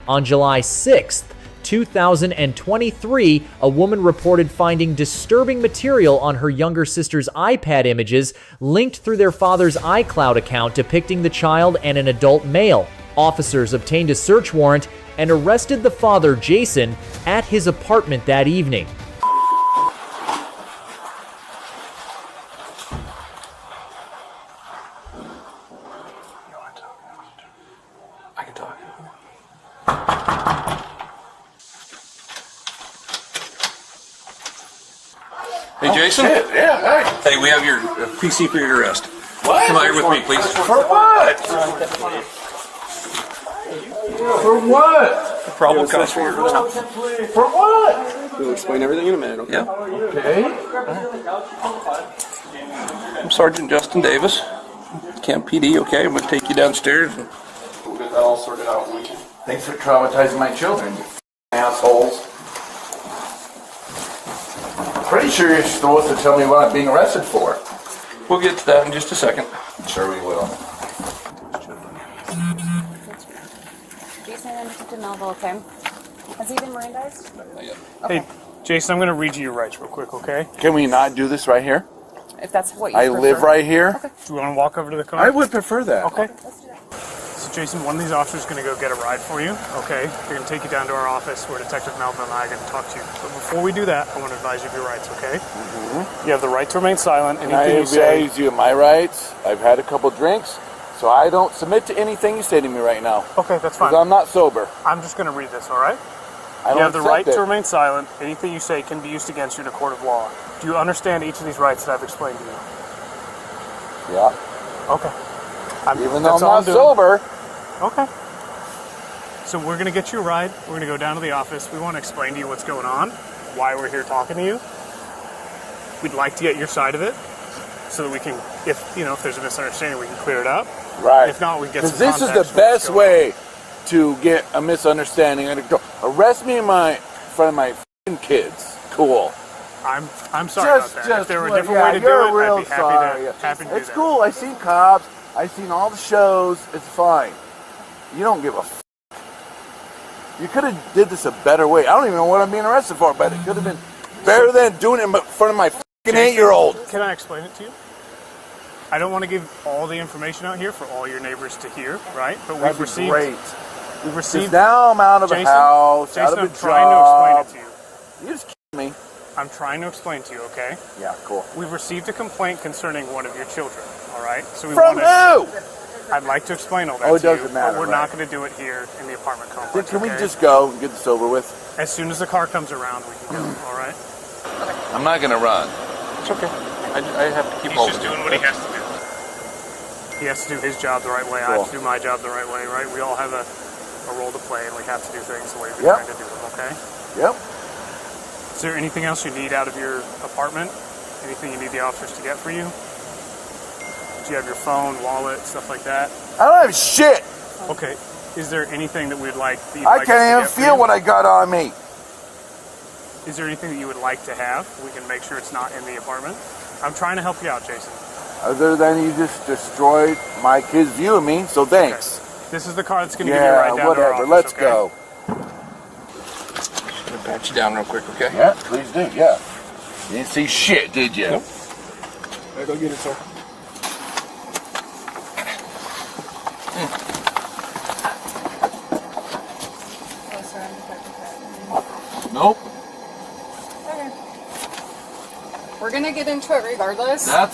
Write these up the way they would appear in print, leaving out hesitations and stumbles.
On July 6th, 2023, a woman reported finding disturbing material on her younger sister's iPad images linked through their father's iCloud account depicting the child and an adult male. Officers obtained a search warrant and arrested the father, Jason, at his apartment that evening. I can talk. Hey, Jason? Oh, shit. Yeah, Hey, we have your PC for your arrest. What? Come out here with me, please. For what? For what? The probable cause for your arrest. For what? We'll explain everything in a minute, okay? Yeah. Okay. I'm Sergeant Justin Davis, Camp PD, okay? I'm going to take you downstairs. We'll get that all sorted out in a weekend. Thanks for traumatizing my children, you assholes. Pretty sure you're supposed to tell me what I'm being arrested for. We'll get to that in just a second. Sure we will. Jason and Detective Melville, okay? Has he been Mirandized? Not yet. Hey, Jason, I'm going to read you your rights real quick, okay? Can we not do this right here? If that's what you I prefer. live right here. Okay. Do you want to walk over to the car? I would prefer that. Okay. Let's do that. So, Jason, one of these officers is going to go get a ride for you, okay? They're going to take you down to our office where Detective Melville and I are going to talk to you. But before we do that, I want to advise you of your rights, okay? You have the right to remain silent. And I Anything you say... advise you of my rights. I've had a couple drinks, so I don't submit to anything you say to me right now. Okay, that's fine. Because I'm not sober. I'm just going to read this, all right? I don't You have the right accept to it. remain silent. Anything you say can be used against you in a court of law. Do you understand each of these rights that I've explained to you? Yeah. Okay. Even though I'm that's all not doing. sober. Okay. So we're going to get you a ride. We're going to go down to the office. We want to explain to you what's going on, why we're here talking to you. We'd like to get your side of it so that we can, if there's a misunderstanding, we can clear it up. Right. If not, we can get some Because this is context the for what's best going way to get a misunderstanding. And go, arrest me in front of my f***ing kids. Cool. on. I'm sorry about that. If there were a different way to do you're it, I'd real be happy sorry. to do It's that. cool. I've seen cops. I've seen all the shows. It's fine. You don't give a f***. You could have did this a better way. I don't even know what I'm being arrested for, but it could have been better than doing it in front of my f***ing 8-year-old. Can I explain it to you? I don't want to give all the information out here for all your neighbors to hear, right? But That'd we've be received. great. We've Because received. now I'm out of a Jason, house, Jason, out of a I'm trying to explain job. it to you. You just kidding me. I'm trying to explain to you, okay? Yeah, cool. We've received a complaint concerning one of your children, all right? So we From want who? I'd like to explain all that Oh, it to you, doesn't matter, but we're right. not going to do it here in the apartment Then complex, can we okay? just go and get this over with? As soon as the car comes around, we can go, all right? I'm not going to run. It's okay. I have to keep He's just doing what he has to do. He has to do his job the right way. I have to do my job the right way, right? We all have a role to play, and we have to do things the way we're trying to do them, okay? Yep. Is there anything else you need out of your apartment? Anything you need the officers to get for you? Do you have your phone, wallet, stuff like that? I don't have shit. Okay. Is there anything that we'd like? That you'd I like us can't to even get for feel you? what I got on me. Is there anything that you would like to have? We can make sure it's not in the apartment. I'm trying to help you out, Jason. Other than you just destroyed my kid's view of me, so thanks. Okay. This is the car that's going to give you a Yeah, ride down whatever. to our office, Let's okay? go. I'm going to pat you down real quick, okay? Yeah, please do. Yeah. You didn't see shit, did you? Nope. Right, go get it, sir. Nope. Okay. We're gonna get into it regardless. Let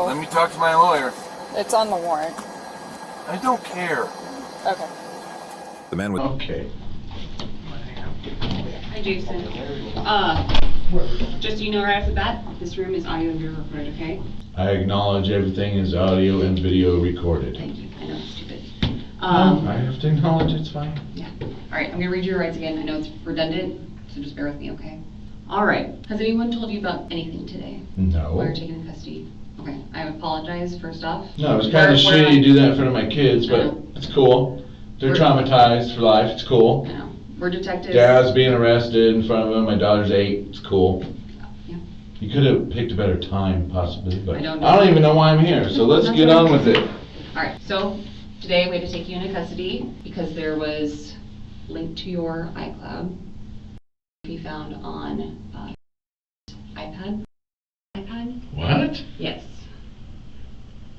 Let me talk to my lawyer. it's on the warrant. I don't care. Okay. The man with... Okay. Hi, Jason. Just so you know right off the bat, this room is audio and video recorded, okay? I acknowledge everything is audio and video recorded. Thank you. I know it's stupid. I have to acknowledge it's fine. Yeah. All right, I'm gonna read your rights again. I know it's redundant, so just bear with me, okay? All right. Has anyone told you about anything today? While No. you're taken in custody? Okay. I apologize, first off. No, it's kind of shitty to do that in front of my kids, I but know. it's cool. They're We're- traumatized for life. It's cool. I know. We're detectives. Dad's being arrested in front of them. My daughter's 8. It's cool. Yeah. You could have picked a better time, possibly, but I don't I don't know. even know why I'm here. So let's That's get right. on with it. All right, so today we had to take you into custody because there was linked to your iCloud. Be found on iPad. What? Yes.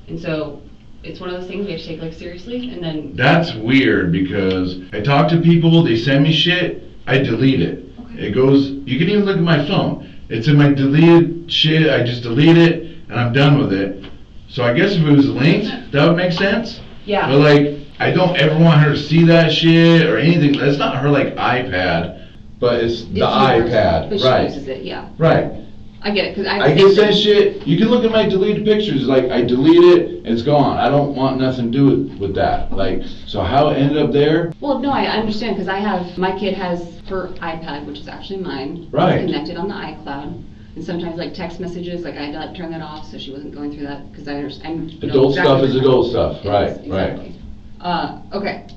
And so it's one of those things we have to take like seriously, and then That's weird because I talk to people, they send me shit, I delete it. Okay. It goes, you can even look at my phone. It's in my deleted shit, I just delete it and I'm done with it. So I guess if it was linked, that would make sense. yeah. But like, I don't ever want her to see that shit or anything. That's not her like iPad, but it's the yours, iPad, but right? She uses it, yeah. Right. I get it because I get that shit. You can look at my deleted pictures. Like I delete it, it's gone. I don't want nothing to do with that. Like, so how it ended up there? Well, no, I understand because my kid has her iPad, which is actually mine. Right. It's connected on the iCloud. And sometimes like text messages, like I had to turn that off so she wasn't going through that because I understand. Adult stuff is adult stuff. Right, exactly. right. Okay.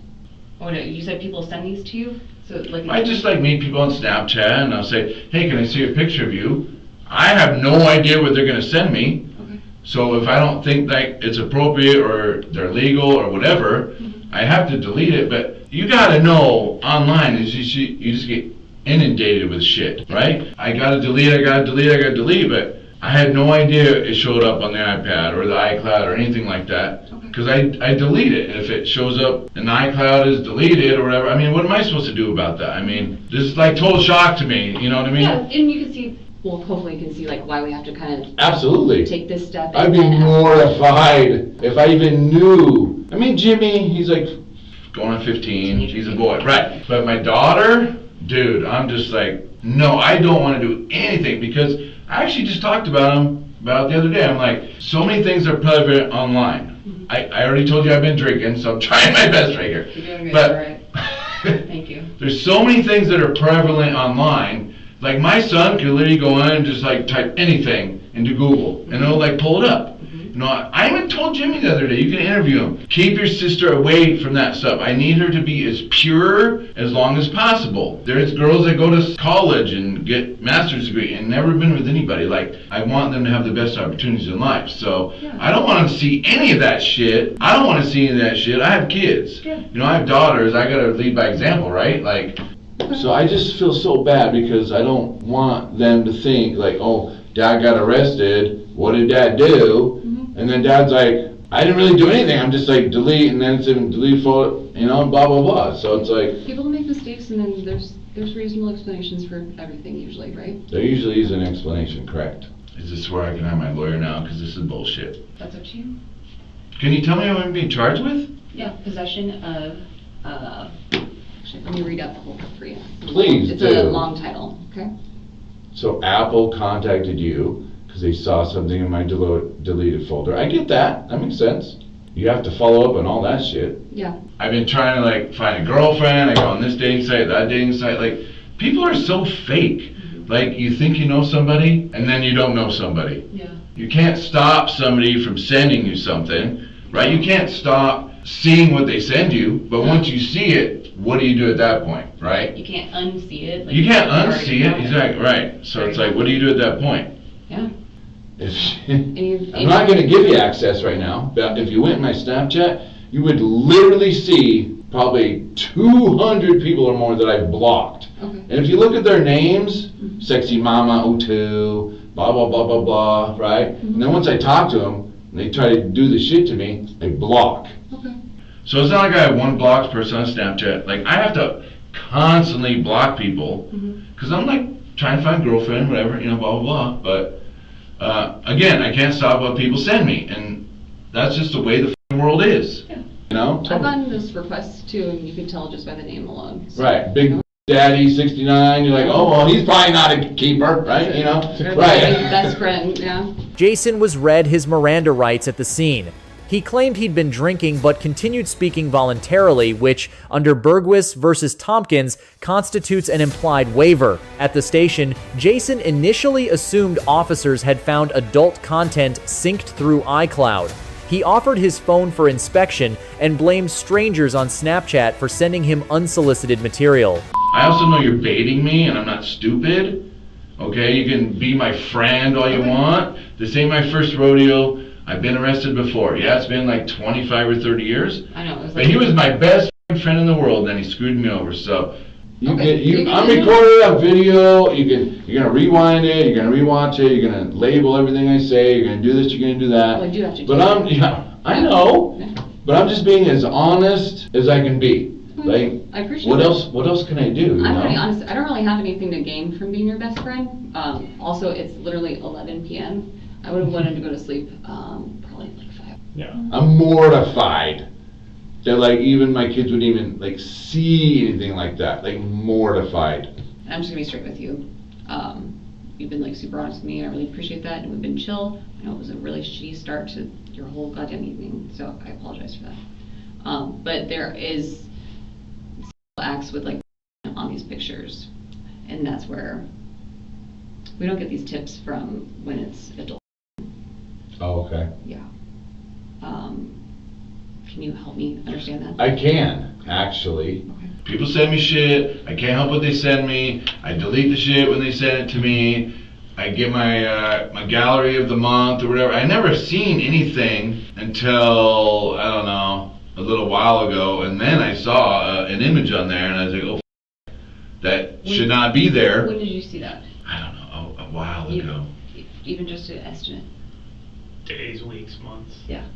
Oh no, you said people send these to you? So like. I just like meet people on Snapchat and I'll say, hey, can I see a picture of you? I have no idea what they're gonna send me. Okay. So if I don't think that it's appropriate or they're legal or whatever, I have to delete it. But you gotta know online is you just get inundated with shit, right? I gotta delete, but I had no idea it showed up on the iPad or the iCloud or anything like that. Because I delete it, and if it shows up and the iCloud is deleted or whatever, I mean, what am I supposed to do about that? I mean, this is like total shock to me, you know what I mean? Yeah, and you can see, well, hopefully you can see like why we have to kind of Absolutely. take this step. I'd be mortified if I even knew. I mean, Jimmy, he's like going on 15, he's a boy, right? But my daughter, dude, I'm just like, no, I don't want to do anything because I actually just talked about the other day. I'm like, so many things are private online. I already told you I've been drinking, so I'm trying my best right here. You're doing good, but, all right. Thank you. There's so many things that are prevalent online. Like my son could literally go in and just like type anything into Google and it'll like pull it up. You know, I even told Jimmy the other day, you can interview him. Keep your sister away from that stuff. I need her to be as pure as long as possible. There's girls that go to college and get master's degree and never been with anybody. Like, I want them to have the best opportunities in life. So, I don't want to see any of that shit. I don't want to see any of that shit. I have kids. You know, I have daughters. I gotta lead by example, right? Like, so I just feel so bad because I don't want them to think like, oh, Dad got arrested. What did Dad do? And then Dad's like, I didn't really do anything. I'm just like delete, and then it's in delete photo, you know, blah blah blah. So it's like People make mistakes, and then there's reasonable explanations for everything usually, right? there usually is an explanation, correct? Is this where I can have my lawyer now? Because this is bullshit. That's up to you. Can you tell me what I'm being charged with? Yeah, possession of. Actually, let me read out the whole for you. Please It's do. a long title. Okay. So Apple contacted you because they saw something in my deleted folder. I get that. That makes sense. You have to follow up on all that shit. Yeah. I've been trying to like find a girlfriend. I go on this dating site, that dating site. Like, people are so fake. Like, you think you know somebody and then you don't know somebody. Yeah. You can't stop somebody from sending you something, right? You can't stop seeing what they send you, but once you see it, what do you do at that point, right? You can't unsee it. Like You can't it's already unsee it, happened. exactly, right. So it's like, what do you do at that point? Yeah. I'm not going to give you access right now, but if you went in my Snapchat, you would literally see probably 200 people or more that I've blocked. Okay. And if you look at their names, Sexy Mama 02, blah, blah, blah, blah, blah, right? And then once I talk to them, and they try to do the shit to me, they block. Okay. So it's not like I have one blocked person on Snapchat. Like, I have to constantly block people, because I'm like trying to find a girlfriend, whatever, you know, blah, blah, blah. But again, I can't stop what people send me, and that's just the way the world is. Yeah. You know? I've gotten this request too, and you can tell just by the name alone. So, Right, Big Daddy 69, you're like, oh, well, he's probably not a keeper, right? You know? Right. Best friend, yeah. Jason was read his Miranda rights at the scene. He claimed he'd been drinking but continued speaking voluntarily, which, under Bergwis versus Tompkins, constitutes an implied waiver. At the station, Jason initially assumed officers had found adult content synced through iCloud. He offered his phone for inspection and blamed strangers on Snapchat for sending him unsolicited material. I also know you're baiting me, and I'm not stupid. Okay, you can be my friend all you want. This ain't my first rodeo. I've been arrested before. Yeah, it's been like 25 or 30 years. I know. It was But like, he was my best friend in the world, and then he screwed me over. So I'm Okay. recording that video. You're gonna rewind it. You're gonna rewatch it. You're gonna label everything I say. You're gonna do this. You're gonna do that. Well, I do have to But I know. Yeah. But I'm just being as honest as I can be. Like, I appreciate what that. else? What else can I do? You I'm know? pretty honest. I don't really have anything to gain from being your best friend. Also, it's literally 11 p.m. I would have wanted to go to sleep probably like 5. Yeah. I'm mortified that like even my kids would even like see anything like that. Like mortified. I'm just gonna be straight with you. You've been like super honest with me, and I really appreciate that. And we've been chill. I know it was a really shitty start to your whole goddamn evening, so I apologize for that. But there is acts with like on these pictures, and that's where we don't get these tips from when it's adult. Oh, okay. Yeah. Can you help me understand that? I can, actually. People send me shit. I can't help what they send me. I delete the shit when they send it to me. I get my my gallery of the month or whatever. I never seen anything until, I don't know, a little while ago. And then I saw an image on there and I was like, oh, that should not be there. When did you see that? I don't know, a while ago. Even just an estimate? Days, weeks, months. Yeah.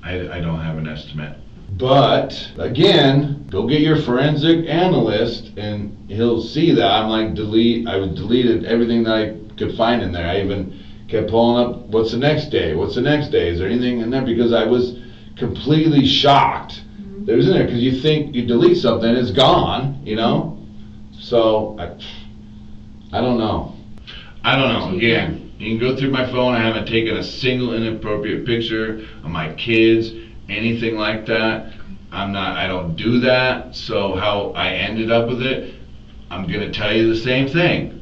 I don't have an estimate. But, again, go get your forensic analyst and he'll see that I'm like I deleted everything that I could find in there. I even kept pulling up, what's the next day? What's the next day? Is there anything in there? Because I was completely shocked that it was in there. Because you think you delete something, it's gone, you know? So, I don't know. I don't know, again. You can go through my phone. I haven't taken a single inappropriate picture of my kids, anything like that. I don't do that. So how I ended up with it, I'm gonna tell you the same thing.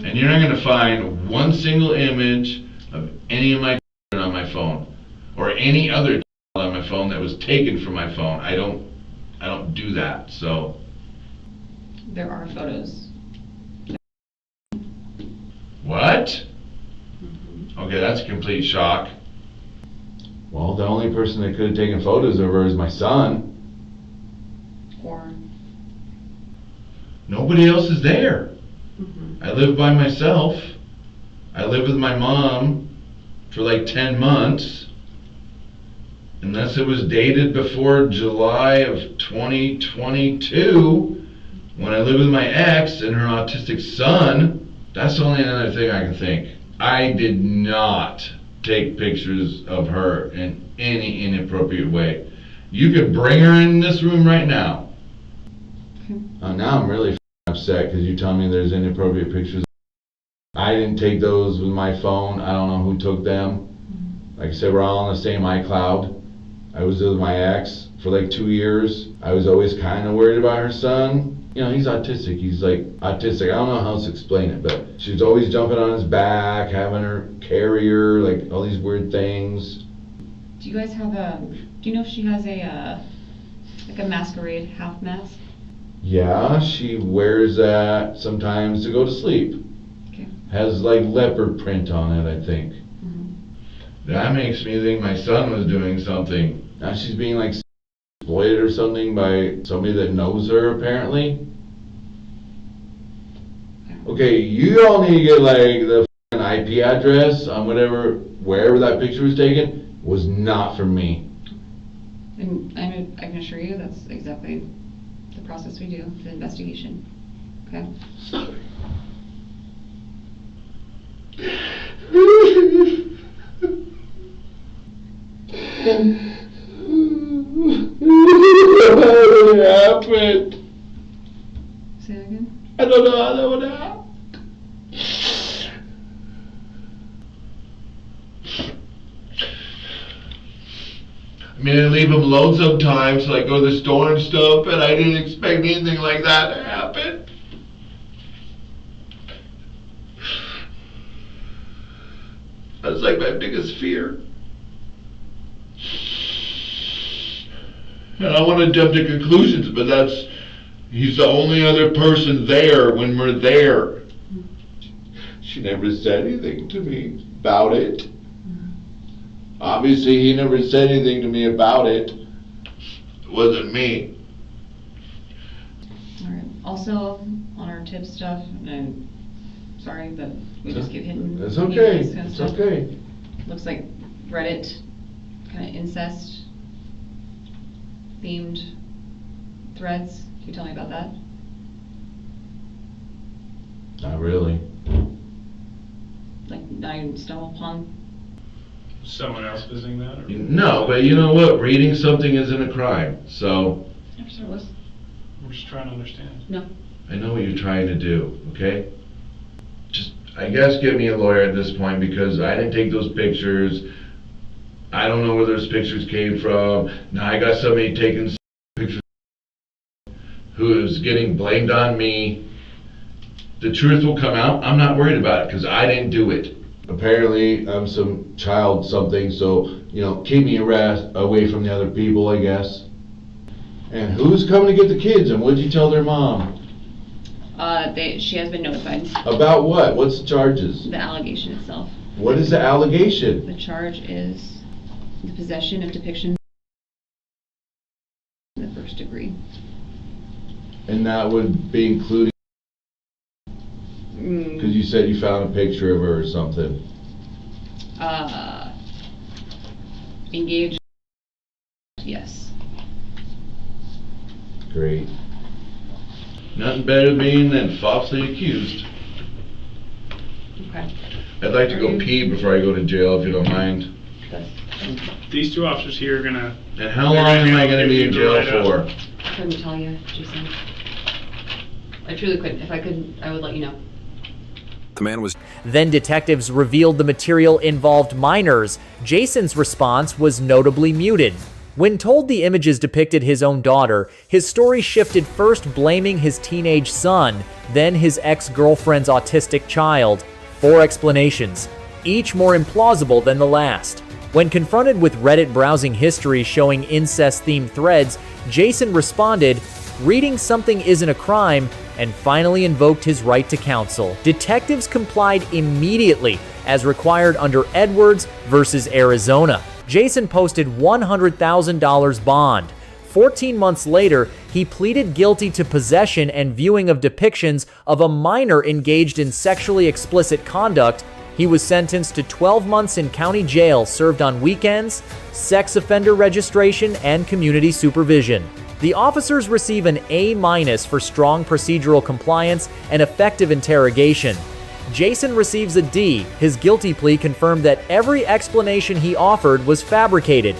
And you're not gonna find one single image of any of my children on my phone, or any other child on my phone that was taken from my phone. I don't do that. So There are photos. what? Okay, that's a complete shock. Well, the only person that could have taken photos of her is my son. Or Nobody else is there. I live by myself. I lived with my mom for like 10 months. Unless it was dated before July of 2022, when I lived with my ex and her autistic son. That's the only other thing I can think. I did not take pictures of her in any inappropriate way. You could bring her in this room right now. Now I'm really upset because you tell me there's inappropriate pictures. I didn't take those with my phone. I don't know who took them. Like I said, we're all on the same iCloud. I was with my ex for like 2 years. I was always kind of worried about her son. You know, he's autistic. He's like autistic. I don't know how else to explain it, but she's always jumping on his back, having her carry her, like all these weird things. do you guys have do you know if she has a like a masquerade half mask? Yeah, she wears that sometimes to go to sleep. Okay. Has like leopard print on it, I think. That makes me think my son was doing something. Now she's being like exploited or something by somebody that knows her, apparently. Okay, you all need to get like the IP address on wherever that picture was taken. Was not from me. And I can assure you that's exactly the process we do, the investigation. Okay? Sorry. What happened? Say that again? I don't know how that would happen. I mean, I leave him alone sometimes, so I go to the store and stuff, and I didn't expect anything like that to happen. That's like my biggest fear. And I want to jump to conclusions, but he's the only other person there when we're there. She never said anything to me about it. Obviously, he never said anything to me about it. It wasn't me. All right. Also, on our tip stuff, and sorry, but we just get hidden. It's okay. This kind of It's stuff. okay. Looks like Reddit kind of incest themed threads. Can you tell me about that? Not really. Like, not even stumble upon? Someone else visiting that? Or? No, but you know what? Reading something isn't a crime. So Never said it was. I'm just trying to understand. No. I know what you're trying to do, okay? Just, I guess, get me a lawyer at this point because I didn't take those pictures. I don't know where those pictures came from. Now I got somebody taking pictures who is getting blamed on me. The truth will come out. I'm not worried about it because I didn't do it. Apparently, I'm some child something, so, you know, keep me away from the other people, I guess. And who's coming to get the kids, and what did you tell their mom? She has been notified. About what? What's the charges? The allegation itself. What is the allegation? The charge is the possession of depictions in the first degree. And that would be including, because you said you found a picture of her or something. Engaged. Yes. Great. Nothing better than falsely accused. Okay. I'd like to go pee before I go to jail, if you don't mind. These two officers here are gonna. And how long am I going to be in jail for? I couldn't tell you, Jason. I truly couldn't. If I could, I would let you know. The man was Then detectives revealed the material involved minors. Jason's response was notably muted. When told the images depicted his own daughter, his story shifted, first blaming his teenage son, then his ex-girlfriend's autistic child. 4 explanations, each more implausible than the last. When confronted with Reddit browsing history showing incest-themed threads, Jason responded, "Reading something isn't a crime," and finally invoked his right to counsel. Detectives complied immediately, as required under Edwards versus Arizona. Jason posted $100,000 bond. 14 months later, he pleaded guilty to possession and viewing of depictions of a minor engaged in sexually explicit conduct. He was sentenced to 12 months in county jail served on weekends, sex offender registration, and community supervision. The officers receive an A- for strong procedural compliance and effective interrogation. Jason receives a D. His guilty plea confirmed that every explanation he offered was fabricated.